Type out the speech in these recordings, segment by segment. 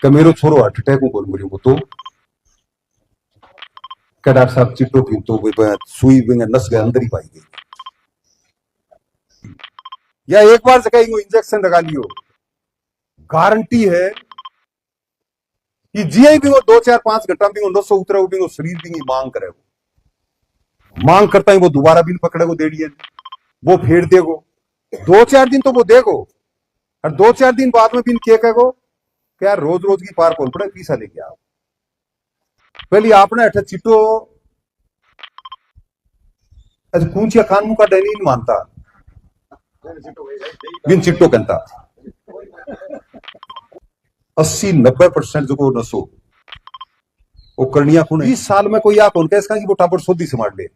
कि मेरो छोरो हार्ट अटैक को बोल मरियो तो क्या डॉक्टर साहब चिट्टो पी तो सुई भी नस के अंदर ही पाई गई, या एक बार से कहीं इंजेक्शन लगा लियो, गारंटी है कि जिये भी वो 2 4 5 घंटा भी वो नसो उतरे भी वो शरीर भी मांग करे, मांग करता ही वो दोबारा भी पकड़े को देड़ी है, वो फेर देगो 2 4 दिन तो वो देगो, और 2 4 दिन बाद में भी क्या कहो कि यार रोज रोज की पार कौन पड़े पीसा लेके आओ। पहले आपने अठ चिट्टो कूचिया खान मुका डैनी नहीं मानता बिन चिट्टो कहता 80 90% जो नसो वो करनिया कौन 20 साल में कोई आ कौन कह इसका कि वो टापर सोधी से मार ले,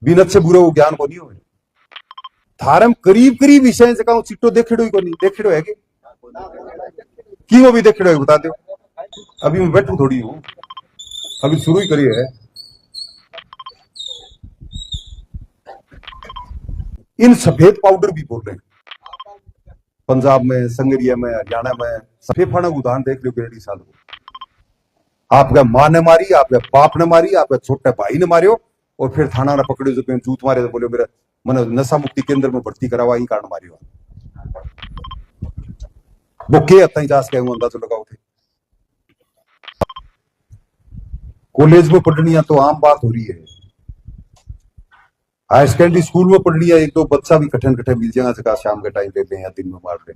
बिन अच्छे बुरे वो ज्ञान को नहीं हो थारम करीब करीब विषय से कहूं चिट्टो देखेड़ो ही को नहीं देखेड़ो है कि वो भी देखेड़ो है बता दो। अभी मैं बैठू थोड़ी हूं, अभी शुरू ही करी है। इन सफेद पाउडर भी बोल रहे हैं पंजाब में, संगरिया में, हरियाणा में, सफेद फाना उदाहरण देख लो केरडी साल को आपका मां ने मारी, आपके बाप ने मारी, आपके छोटे भाई ने मारियो, और फिर थाना ने पकड़ो जो जूत मारे तो बोले मेरा मैंने नशा मुक्ति केंद्र में भर्ती करावा ही कारण मारियो, वो के अत जास के अंदाजा लगाओ थे। कॉलेज में पढ़निया तो आम बात हो रही है, हायर सेकेंडरी स्कूल में पढ़ लिया एक दो बच्चा भी कठिन कठिन मिल जाएगा जगह शाम के टाइम पे ले या दिन में मार ले।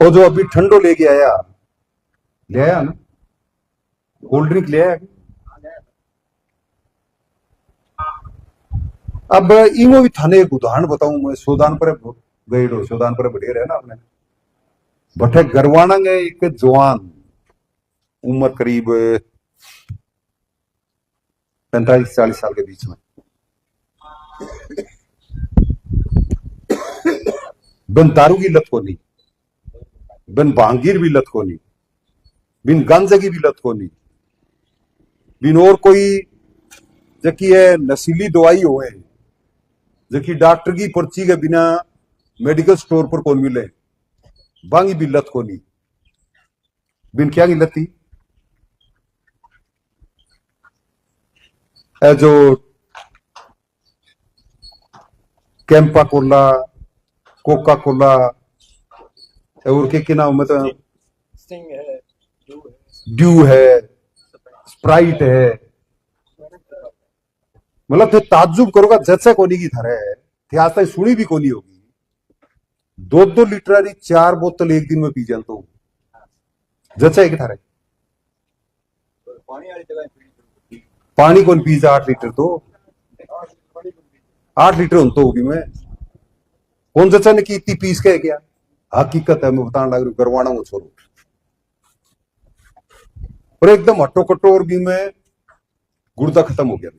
और जो अभी ठंडो लेके आया ले आया ना कोल्ड ड्रिंक ले आया, अब इमो भी थाने एक उदाहरण बताऊं मैं, सोदान पर गए सोदान पर बढ़े रहे ना आपने बठे गरवाना गए एक जवान उम्र करीब 45 40 साल के बीच में बिन दारू की लत को नहीं, बिन भांगीर भी लत को नहीं, बिन गांजे की भी लत को नहीं, बिन और कोई जबकि है नशीली दवाई हो है जबकि डॉक्टर की पर्ची के बिना मेडिकल स्टोर पर कौन मिले, बांगी भी लत को नहीं, बिन क्या की लती जो कैंपा कोला, कोका कोला और के नाम में तो ड्यू है, स्प्राइट है, मतलब थे ताज्जुब करोगा जैसे कोनी की थारे थे आज तक सुनी भी कोनी होगी, 2 लीटर 4 बोतल एक दिन में पी जान तो जैसे एक थारे पानी कौन पी जा 8 लीटर तो 8 लीटर हो तो होगी मैं कौन जैसा ने की इतनी पीस के क्या हकीकत है मैं बताने लग रही गरवाना वो छोड़ो और एकदम हट्टो कट्टो और भी में गुर्दा खत्म हो गया।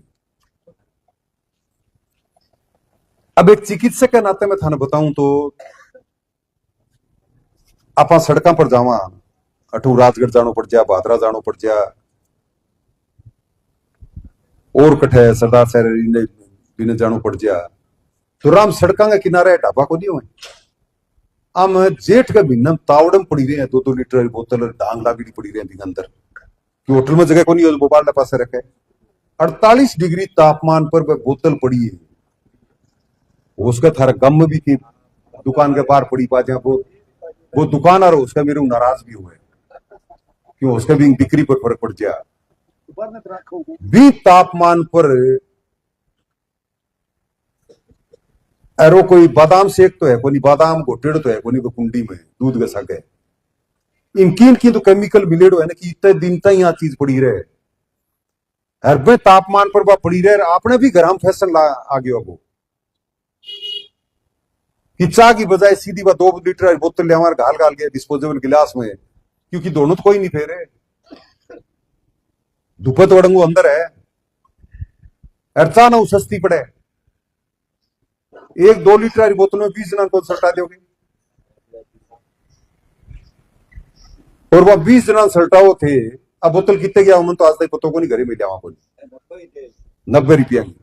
अब एक चिकित्सक के नाते मैं थाने बताऊं तो आप सड़क पर जावा अठू राजगढ़ जानो पड़ जा, भादरा जानो पड़ जा और कठे सरदार शहर बिने जानो पड़ जा तो राम सड़का के किनारे ढाबा को नहीं हुए हम जेठ के महीने तावड़म पड़ी रहे हैं 2 लीटर की बोतल डांग लागड़ी पड़ी रहे हैं अंदर कि होटल में जगह को नहीं भोपाल के पास रखे 48 डिग्री तापमान पर वह बोतल पड़ी है, उसका थारा गम भी की दुकान के पार पड़ी पा जहाँ वो दुकान आ रहा उसका मेरे नाराज भी हुए क्यों उसका भी बिक्री पर फर्क पड़ गया भी तापमान पर एरो कोई बादाम शेक तो है कोई बादाम घोटेड़ तो है कोई कुंडी में दूध का सक है इनकी तो केमिकल मिलेडो है ना कि इतने दिन तक यहाँ चीज पड़ी रहे हर में तापमान पर वह पड़ी रहे आपने भी गरम फैशन आ गया वो कि चाह की बजाय सीधी वह 2 लीटर बोतल ले हमारे घाल घाल के डिस्पोजेबल गिलास में क्योंकि दोनों तो कोई नहीं फेरे धुपत वड़ंगू अंदर है अर्चा ना सस्ती पड़े 1 2 लीटर की बोतल में 20 जना को सल्टा दोगे और वह 20 जना सल्टाओ थे अब बोतल कितने गया उन्होंने तो आज तक पतो को नहीं घरे में लिया 90 रुपया की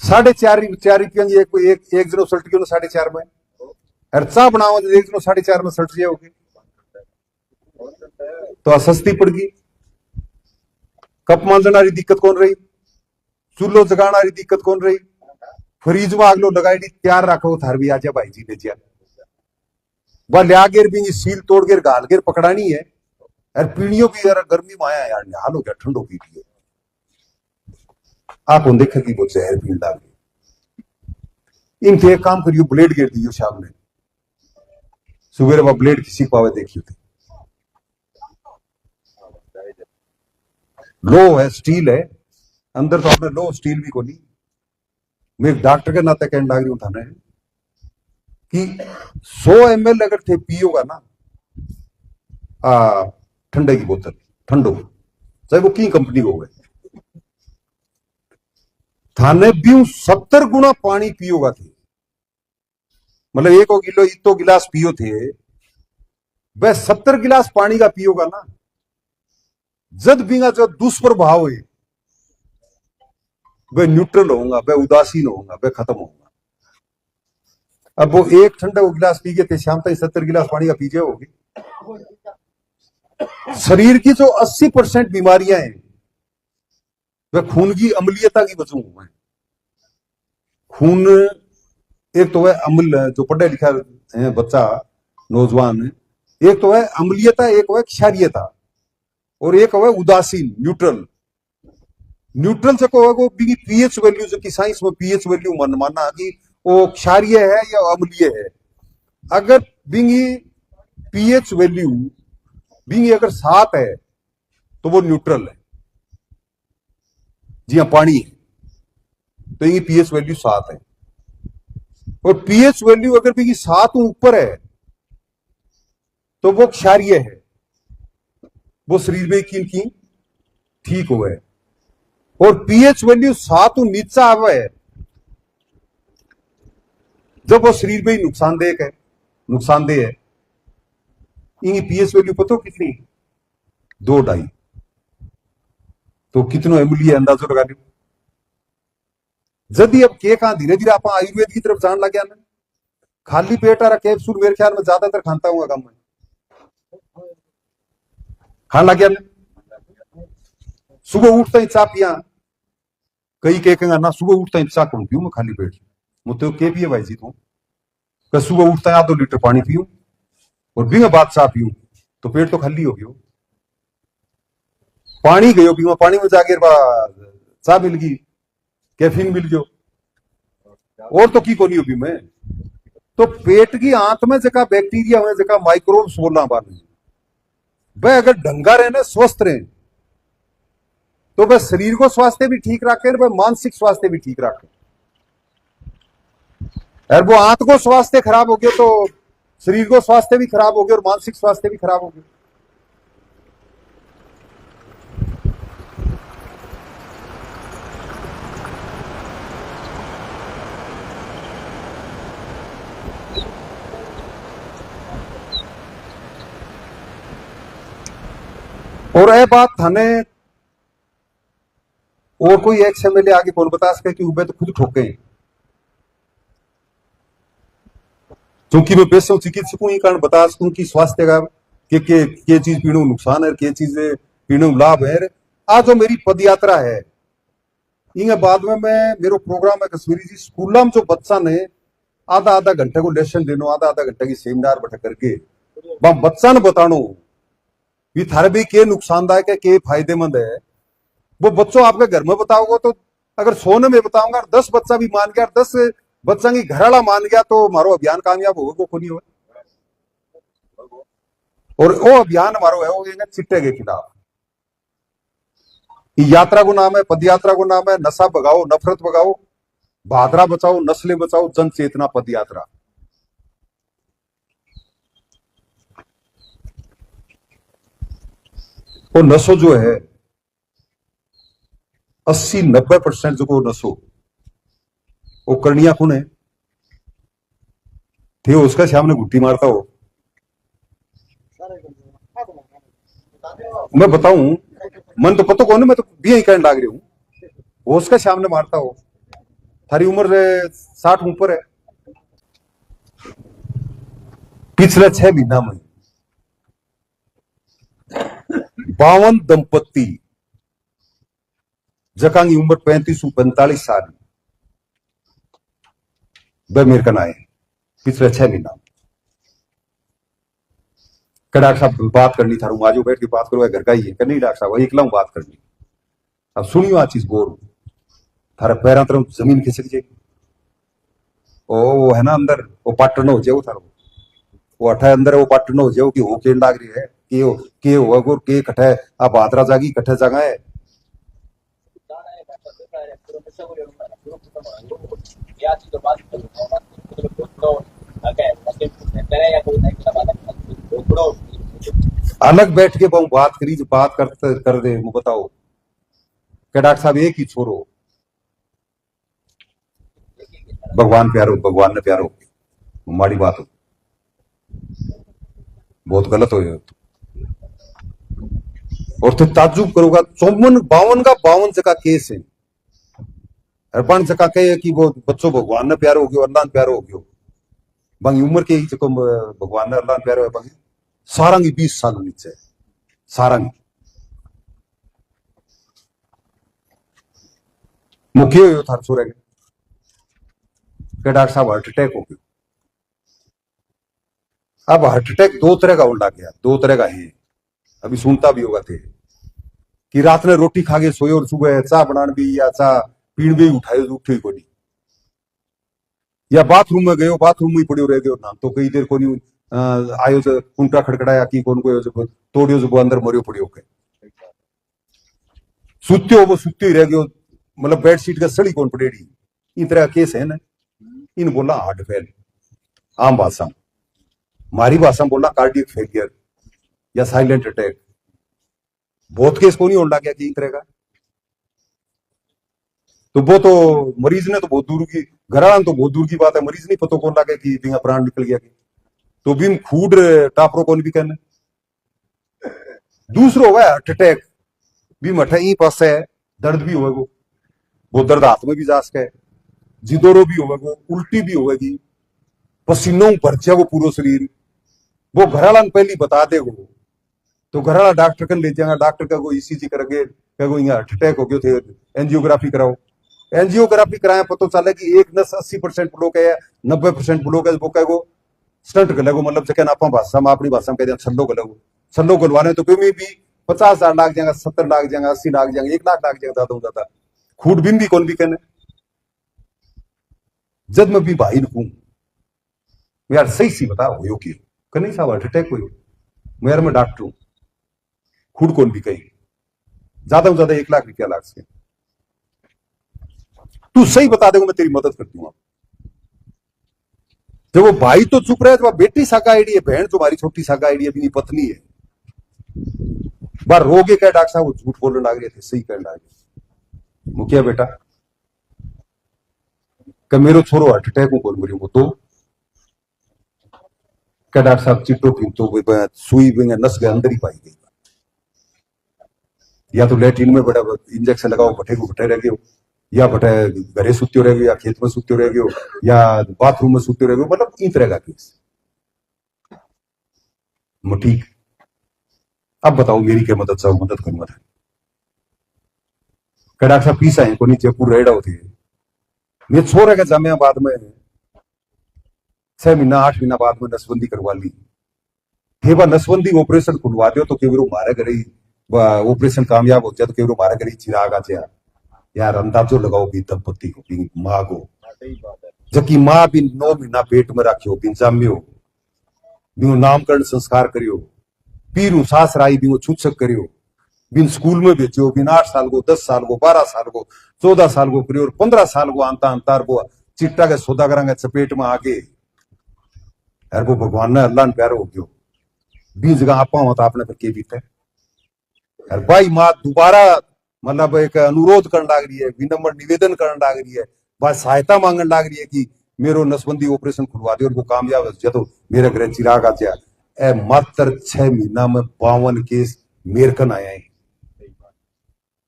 ₹4.5 की एक जनो सल्ट क्यों 4.5 में, और चाह बनाओ तो एक जनो 4.5 में सल्ट जाओगे तो सस्ती पड़ गई। कप मांजना री दिक्कत कौन रही, चूल्हो जगाना री दिक्कत कौन रही, फ्रीज में आगलो लगाई तैयार रखो थार भी आजा भाई जी बेचिया वह लिया गेर भी सील तोड़ गेर गाल गेर पकड़ानी है, और पीढ़ियों भी यार गर्मी में आया यार हाल हो गया ठंडो पी लियो आप देखे कि वो जहर पीन डाल इनके एक काम करियो ब्लेड गेर दियो शाम में सुबह वह ब्लेड किसी पावे देखियो थे लो है स्टील है अंदर तो आपने लो स्टील भी को नहीं। मैं एक डॉक्टर के नाते कहने लग रही हूं थाने कि 100 ml अगर थे पियोगा ना ठंडे की बोतल ठंडो चाहे वो की कंपनी हो गए थाने भी 70 गुना पानी पियोगा थे मतलब 1 किलो इतो गिलास पियो थे वह 70 गिलास पानी का पियोगा ना जद बींगा जो दुष्प्रभाव है वह न्यूट्रल होगा वह उदासीन होगा वह खत्म होगा। अब वो एक ठंडा वो गिलास पी गए थे शाम तक 70 गिलास पानी का पीजे होगी। शरीर की जो 80% बीमारियां हैं वह खून की अम्लीयता की वजह हुआ है। खून एक तो है अम्ल जो पढ़ा लिखा है बच्चा नौजवान एक तो है अम्लीयता एक है क्षारीयता और एक है उदासीन न्यूट्रल। न्यूट्रल से को पीएच वैल्यू जो कि साइंस में पीएच वैल्यू माना कि वो क्षारीय है या अम्लीय है। अगर बिंगी पीएच वैल्यू बिंगी अगर 7 है तो वो न्यूट्रल है जी हाँ पानी है तो ये पीएच वैल्यू 7 है और पीएच वैल्यू अगर बिंगी 7 ऊपर है तो वो क्षारीय है वो शरीर में की ठीक हो गए और पीएच वैल्यू 7 नीचा आवे है जब वो शरीर में ही नुकसानदेह है। इनकी पीएच वैल्यू पता हो कितनी 2-2.5 तो कितनो एमएलए अंदाजो लगा लो। जदि अब के कहा धीरे धीरे आप आयुर्वेद की तरफ जान लगे ना खाली पेट आ कैप्सूल मेरे ख्याल में ज्यादातर खाता हूँ कम में खान लग गया सुबह उठता ही चाह पिया कई कहेगा ना सुबह उठता ही चाह कौन पीऊ मैं खाली पेट मुझे के पिए भाई जी तू सुबह उठता है 2 लीटर पानी पीऊ और बिना बात चाह पीऊ तो पेट तो खाली हो गयो पानी गयो पीवा पानी में जाके चाह मिल गई कैफीन मिल गयो और तो की को नहीं हो मैं तो पेट की आंत में जगह बैक्टीरिया हुए जगह माइक्रोब्स बोलना बात वह अगर ढंगा रहे स्वस्थ रहे तो वह शरीर को स्वास्थ्य भी ठीक रखे वह मानसिक स्वास्थ्य भी ठीक रखे। और वो आंत को स्वास्थ्य खराब हो गया तो शरीर को स्वास्थ्य भी खराब हो गया और मानसिक स्वास्थ्य भी खराब हो गया। और यह बात थाने और कोई एक्स एमएलए आगे कौन बता सके कि उबे तो खुद ठोके क्योंकि मैं पेशों चिकित्सकों ही कारण बता सकूं कि स्वास्थ्य का के चीज पीने नुकसान है के चीज पीने लाभ है। आज जो मेरी पद यात्रा है इन बाद में मैं मेरा प्रोग्राम है कश्मीरी जी स्कूल में जो बच्चा ने आधा घंटे को लेसन देनो आधा घंटे की सेमिनार बैठक करके वहां बच्चा ने बतानो भी थारे भी के नुकसानदायक है के फायदेमंद है वो बच्चों आपके घर में बताओगे तो अगर 100 में बताऊंगा 10 बच्चा भी मान गया 10 बच्चा की घरवाला मान गया तो हमारो अभियान कामयाब होगा को नहीं हुआ। और वो अभियान हमारो है वो चिट्टे के खिलाफ यात्रा को नाम है पद यात्रा को नाम है नशा भगाओ नफरत भगाओ भादरा बचाओ नस्लें बचाओ जन चेतना पद यात्रा। वो नशो जो है 80-90% जो नशो वो करनिया कौन है थे उसका सामने घुट्टी मारता हो मैं बताऊं मन तो पता कौन है मैं तो भी यही कहने लग रही हूं वो उसका सामने मारता हो थारी उम्र 60 ऊपर है। पिछले 6 महीना में 52 दंपत्ति जका की उम्र 35-45 साल वह मेरे कन आए पिछले 6 महीना में। डॉक्टर साहब बात करनी थारू आजो बैठ के बात करो, घर का ही है नहीं डॉक्टर साहब एकला बात करनी। अब सुनियो आ चीज बोल, थारा पैर तरफ जमीन खिसक जाए। वो है ना अंदर वो पाटन हो जाओ थारो, वो अठा अंदर वो पाटन हो जाओ कि हो के लाग रही है के हो गोर के कठे आ बादरा जागी कठे जगह है। अलग बैठ के बहु बात करी, बात कर दे वो बताओ कि डॉक्टर साहब एक ही छोरो भगवान प्यारो, भगवान ने प्यारो माड़ी बात हो, बहुत गलत हो। और तो ताज्जुब करोगा 54 का 52 जगह केस है। हरपान जगह कहे कि वो बच्चों भगवान ने प्यारो हो गयो, अल्लाह ने प्यारो हो गयो। बंगी उम्र के ही जको भगवान ने अल्लाह ने प्यारो है बंगी सारंगी 20 साल नीचे सारंग मुखी हो थार छोरे के डॉक्टर साहब हार्ट अटैक हो गयो। अब हार्ट अटैक दो तरह का उल्टा गया, दो तरह का है, अभी सुनता भी होगा थे कि रात ने रोटी खा के सोए और सुबह चाह बनाने भी या चाह पीण भी उठाए उठे को नहीं, या बाथरूम में गयो बाथरूम में ही पड़ो रह गयो ना तो कई देर को नहीं आयो जो कुंटा खड़खड़ाया कि कौन को तोड़ियो जो अंदर मरियो पड़ियो के सुत्यो वो सुत्यो ही रह गयो, मतलब बेडशीट का सड़ी कौन पड़ेड़ी। इन तरह केस है ना, इन बोला हार्ट फेल, आम भाषा मारी भाषा में बोला कार्डियक फेलियर या साइलेंट अटैक। बहुत केस को नहीं होने लग गया कि तरह का, तो वो तो मरीज ने तो बहुत दूर की घरान तो बहुत दूर की बात है, मरीज नहीं पता कौन लगे कि बिना प्राण निकल गया कि तो बिन खूड टापरो कौन भी कहने। दूसरो हुआ हार्ट अटैक भी मठा ही पास है, दर्द भी होगा वो दर्द हाथ में भी जा सके, जिदोरो भी होगा, उल्टी भी होगी, पसीनों भर जाएगा पूरा शरीर। वो घरवाला पहले बता देगो तो घरवाला डॉक्टर कन ले जाएगा, डॉक्टर का कोई ईसीजी करेंगे कहो यहाँ हार्ट अटैक हो गयो थे, एंजियोग्राफी कराओ। एंजियोग्राफी कराया पता चले कि एक नस 80% ब्लॉक है, 90% ब्लॉक है, वो कहो स्टंट गलेगो, मतलब जगह आप भाषा में अपनी भाषा में कहते हैं छल्लो गलेगो। छल्लो गलवाने तो भी 50,000 लाख जाएगा, 70 लाख जाएगा, 80 लाख जाएगा, 1 लाख लाख जाएगा, ज्यादा खूट बिन भी कौन भी कहने। जब मैं भी भाई कहूं यार सही सी बता हो कि नहीं साहब हार्ट अटैक हुई, मैं यार मैं डॉक्टर हूं, खुद कौन भी कही ज्यादा से ज्यादा 1 लाख रुपया लाख से तू सही बता देगा मैं तेरी मदद कर दूंगा। जब वो भाई तो चुप रहे तो बेटी साका आईडी है, बहन तुम्हारी छोटी साका आईडी है, अपनी पत्नी है, बार रोगे क्या डॉक्टर साहब वो झूठ बोलने लग रहे थे, सही कहने लग रहे मुखिया बेटा कि मेरो छोरो हार्ट अटैक को बोल मरियो तो क्या डॉक्टर साहब चिट्टो पी तो सुई नस के अंदर ही पाई गई, या तो लेटरिन में बड़ा इंजेक्शन लगाओ भट्टे को भट्टे रह गयो, या भट्टे घरे सुत्यो रह गयो, या खेत में सुत्यो रह गयो, या बाथरूम में सुत्यो रह गयो, मतलब इन तरह का केस। ठीक अब बताओ मेरी क्या मदद चाहो, मदद करूंगा था। डॉक्टर साहब पीसा है को जयपुर रेड़ा होती है, मैं छोरे का जामिया बाद में 6 महीना 8 महीना बाद में नसबंदी करवा ली, नसबंदी ऑपरेशन खुलवा दो तो केवल मारे घर ऑपरेशन कामयाब हो जाए तो केवल मारे घर चिराग आ जाए। यार अंदाजो लगाओ भी दंपत्ति को भी माँ को, जबकि माँ भी 9 महीना पेट में रखियो बिन जाम्यो, भी नामकरण संस्कार करियो, पीरू सास राई भी छूछक करियो, बिन स्कूल में भेजो, बिन 8 साल को 10 साल को 12 साल को 14 साल को करियो, 15 साल को आंता अंतार को चिट्टा के सौदागरा चपेट में आके यार वो भगवान ने अल्लाह ने प्यारो हो गयो, 20 जगह आपा हो तो आपने फिर के बीते यार भाई माँ दोबारा मतलब एक अनुरोध करने लग रही है, विनम्र निवेदन करने लग रही है, बस सहायता मांगने लग रही है कि मेरो नसबंदी ऑपरेशन खुलवा दे और वो कामयाब हो तो मेरे घर चिराग आ जाए। मात्र 6 महीना में 52 केस मेरकन आया है,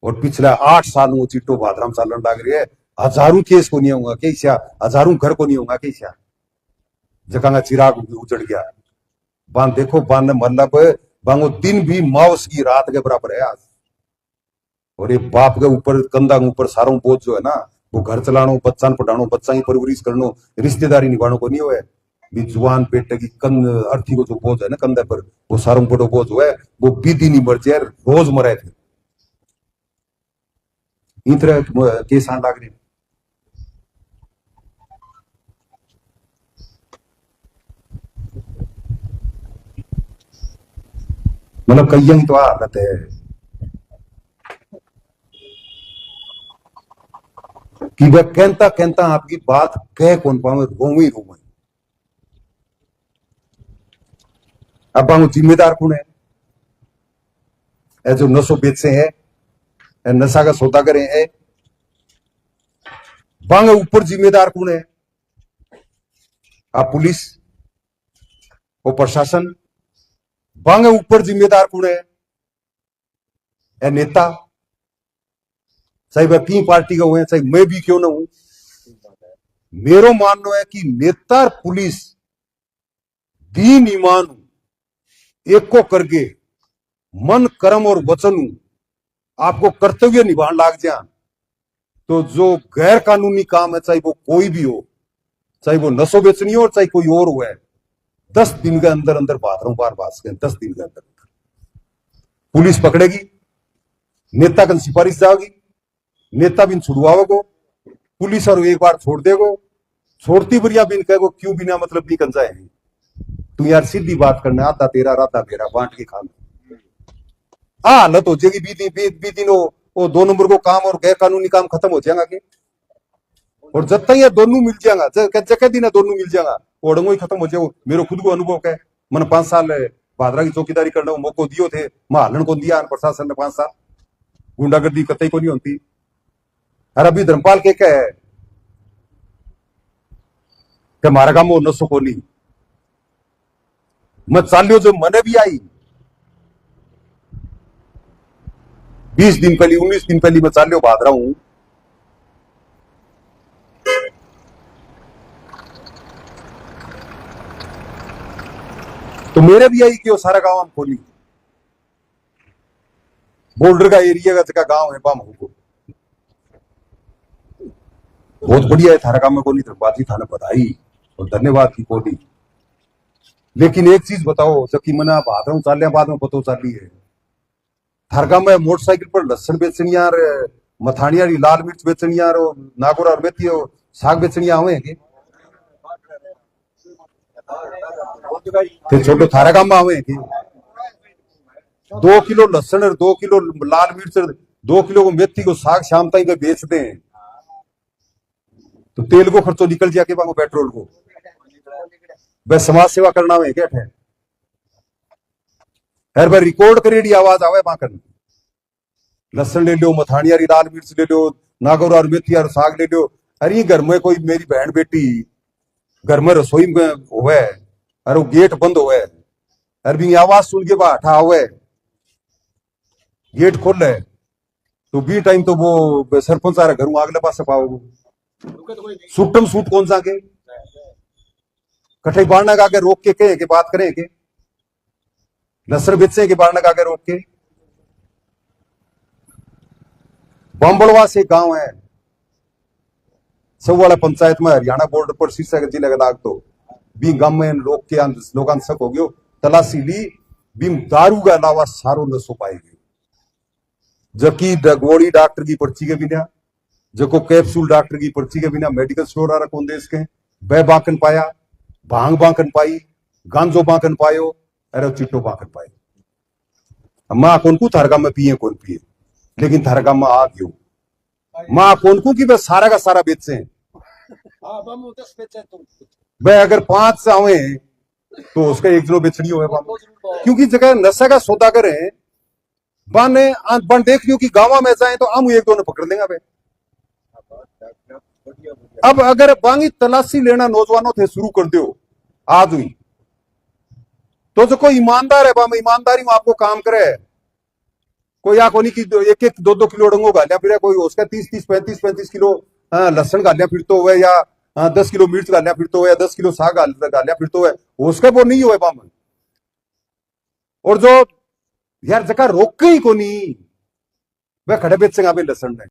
और पिछले 8 साल वो चिट्टो भादराम चलन लग रही है, हजारों केस को नहीं होगा कैसा, हजारों घर को नहीं होगा कैसा, जगह चिराग उजड़ गया। बांध देखो, बांध मतलब बांगो दिन भी माउस की रात के बराबर है आज। और ये बाप के ऊपर कंधा के ऊपर सारों बोझ जो है ना, वो घर चलानो, बच्चा पढ़ानो, बच्चा की परवरिश करनो, रिश्तेदारी निभानो को नहीं हुआ भी जुआन पेट की कंध अर्थी को जो बोझ है ना कंधे पर, वो सारों बड़ो बोझ हुआ है, वो बीती नहीं मर जाए, रोज मरे थे इन तरह केस आने लग रहे। मतलब कई तो हालत है कि वह कहता कहता आपकी बात कह कौन पावे, रोवे ही रोवे। अब हम जिम्मेदार कौन है? जो नशो बेचे है, नशा का सौदा करे है, बांग ऊपर जिम्मेदार कौन है? आप पुलिस और प्रशासन। बांग ऊपर जिम्मेदार कौन है? नेता, चाहे वह की पार्टी का हुए, चाहे मैं भी क्यों ना हूं। मेरो मानना है कि नेता और पुलिस दीन ईमान एक को करके मन कर्म और वचन आपको कर्तव्य निभाने लाग जा, तो जो गैर कानूनी काम है, चाहे वो कोई भी हो, चाहे वो नशो बेचनी हो और चाहे कोई और हुआ है, 10 दिन के अंदर अंदर बात रहा हूं, बार बात के 10 दिन के अंदर पुलिस पकड़ेगी, नेता की सिफारिश जाएगी, नेता बिन छुड़वाओगो, पुलिस और एक बार छोड़ देगो, छोड़ती बढ़िया बिन कहेगो क्यों बिना मतलब नहीं कर जाए। तू यार सीधी बात करना, आधा तेरा राधा मेरा बांट के खा लो। हालत हो जाएगी बीती दिन वो 2 नंबर को काम और गैर कानूनी काम खत्म हो जाएगा के। और जब तक ये दोनों मिल जाएगा, जगह दिन दोनों मिल जाएगा, ओढ़ंगो ही खत्म हो जाएगा। मेरे खुद को अनुभव है, मैंने 5 साल भादरा की चौकीदारी करने को मौको दियो थे, महालन को दिया प्रशासन ने 5 साल, गुंडागर्दी कतई को नहीं होती। और अभी धर्मपाल के क्या है कि हमारा काम वो नशो को नहीं, मैं चालियो जो मने भी आई 20 दिन पहले 19 दिन पहले मैं चालियो भाद रहा हूं, तो मेरे भी आई कि वो सारा गांव हम खोली, बॉर्डर का एरिया का जगह गांव है बाम को बहुत बढ़िया है, थारा काम में कोनी धर्मपाल थाने बधाई और धन्यवाद की कोनी। लेकिन एक चीज बताओ, जबकि मैंने आप हाथ रहा चालिया बाद में पतो चाली है, थारगा में मोटरसाइकिल पर लहसन बेचनिया, मथानिया लाल मिर्च बेचनिया, नागौर और मेथी साग बेचनिया हुए छोटो थारा काम में हुए 2 किलो लहसन और 2 किलो लाल मिर्च, 2 किलो को मेथी को साग शाम तक बेचते हैं, तो तेल को खर्चो निकल जाके बांगो पेट्रोल को, वह समाज सेवा करना है क्या है? हर बार रिकॉर्ड करेडी आवाज आवे बाकर, लहसन ले लो, मथानिया लाल मिर्च ले लो, नागौर और मेथी और साग ले लो। अरे घर में कोई मेरी बहन बेटी घर में रसोई में हुए, अरे वो गेट बंद हुए, अरे आवाज सुन के बा हटा हुए, गेट खोल रहे, तो बी टाइम तो वो सरपंच आ रहा घर आगले पास पाओ, सूटम सूट कौन सा के कठे बाढ़ना का के रोक के बात करें के नसर बेचे के बाढ़ना का के रोक के। बम्बड़वा से गांव है, सब वाला पंचायत में हरियाणा बॉर्डर पर शीर्षक जिले का लाग, तो बी गांव में लोग के शक हो गयो, तलाशी ली, बीम दारू का अलावा सारो नशो पाएगी, जबकि गोली डॉक्टर की पर्ची के बिना, जो कैप्सूल डॉक्टर की पर्ची के बिना मेडिकल स्टोर आ रहा देश के, बह बांकन पाया, भांग बांकन पाई, गांजो बांकन पायो, अरे चिट्टो बांकन पाई। माँ कौन को थारगा में पिए कौन पिए, लेकिन थारगा में आ गयो माँ कौन को कि वह सारा का सारा बेचे। वह अगर 5 से आवे तो उसका 1 किलो बेचनी हो, क्योंकि जगह नशा का सौदा करें बाने बन देख लियो कि गांव में जाए तो हम 1-2 ने पकड़ लेंगे। अब अगर बांगी तलाशी लेना नौजवानों थे शुरू कर दो आज हुई, तो जो कोई ईमानदार है बाम ईमानदारी में आपको काम करे, कोई आंख होनी की 1-1 2-2 किलो डंगो गालिया फिर कोई उसका 30-30 35-35 किलो लसन गालिया फिरतो हुए या 10 किलो मिर्च गालिया फिरतो हुए या 10 किलो साग गालिया फिरतो हुए उसके वो नहीं हुए पाम। और जो यार जका रोक ही कोनी वह खड़े बेच से लसन ने